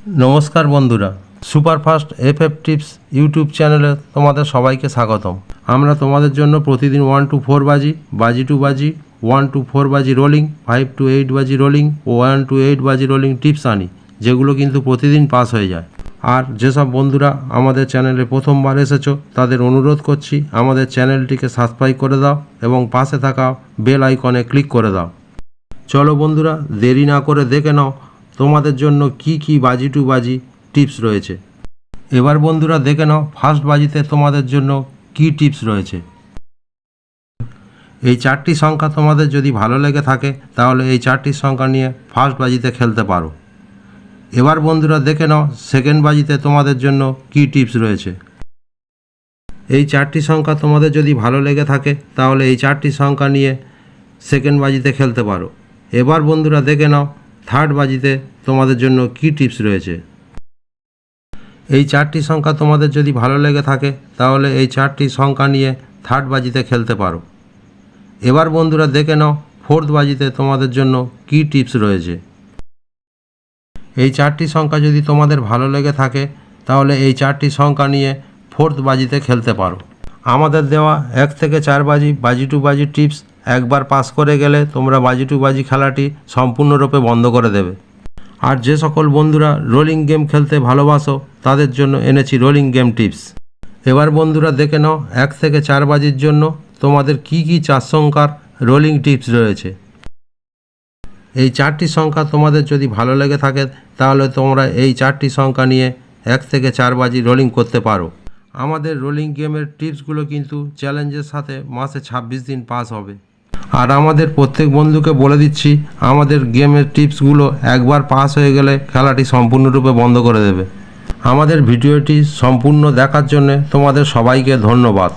नमस्कार बंधुरा superfast FF tips YouTube चैनेले तुम्हारे सबाइके स्वागतम। आमरा तुम्हादेर जन्य प्रतिदिन 1 to 4 बाजी, बाजी टू बाजी, 1 to 4 बाजी रोलिंग, 5 to 8 बाजी रोलिंग और 1 to 8 बाजी रोलिंग टिप्स आनी जेगुलो किन्तु प्रतिदिन पास हो जाए। और जेसब बंधुरा आमादेर चैनेले प्रथमबार एसेछो तादेर अनुरोध करछि आमादेर चैनेलटिके सबस्क्राइब करे दाओ एबं पाशे थाका बेल आइकने क्लिक करे दाओ। चलो बंधुरा देरी ना करे देखे नाओ তোমাদের জন্য কি বাজি টু বাজি টিপস রয়েছে। এবার বন্ধুরা দেখে নাও ফার্স্ট বাজিতে তোমাদের জন্য কি টিপস রয়েছে। এই চারটি সংখ্যা তোমাদের যদি ভালো লেগে থাকে তাহলে এই চারটি সংখ্যা নিয়ে ফার্স্ট বাজিতে খেলতে পারো। এবার বন্ধুরা দেখে নাও সেকেন্ড বাজিতে তোমাদের জন্য কি টিপস রয়েছে। এই চারটি সংখ্যা তোমাদের যদি ভালো লেগে থাকে তাহলে এই চারটি সংখ্যা নিয়ে সেকেন্ড বাজিতে খেলতে পারো। এবার বন্ধুরা দেখে নাও থার্ড বাজিতে তোমাদের জন্য কি টিপস রয়েছে। এই চারটি সংখ্যা তোমাদের যদি ভালো লেগে থাকে তাহলে এই চারটি সংখ্যা নিয়ে থার্ড বাজিতে খেলতে পারো। এবার বন্ধুরা দেখে নাও ফোর্থ বাজিতে তোমাদের জন্য কি টিপস রয়েছে। এই চারটি সংখ্যা যদি তোমাদের ভালো লেগে থাকে তাহলে এই চারটি সংখ্যা নিয়ে ফোর্থ বাজিতে খেলতে পারো। আমাদের দেওয়া 1 থেকে 4 বাজি বাজি টু বাজি টিপস একবার পাস করে গেলে তোমরা বাজি টু বাজি খেলাটি সম্পূর্ণরূপে বন্ধ করে দেবে। আর যে সকল বন্ধুরা রোলিং গেম খেলতে ভালোবাসো তাদের জন্য এনেছি রোলিং গেম টিপস। এবার বন্ধুরা দেখে নাও 1 থেকে 4 বাজির জন্য তোমাদের কি 4 সংখ্যার রোলিং টিপস রয়েছে। এই চারটি সংখ্যা তোমাদের যদি ভালো লেগে থাকে তাহলে তোমরা এই চারটি সংখ্যা নিয়ে 1 থেকে 4 বাজি রোলিং করতে পারো। আমাদের রোলিং গেমের টিপসগুলো কিন্তু চ্যালেঞ্জের সাথে মাসে 26 দিন পাস হবে। আর আমাদের প্রত্যেক বন্ধুকে বলে দিচ্ছি আমাদের গেমের টিপসগুলো একবার পাস হয়ে গেলে খেলাটি সম্পূর্ণরূপে বন্ধ করে দেবে। আমাদের ভিডিওটি সম্পূর্ণ দেখার জন্য তোমাদের সবাইকে ধন্যবাদ।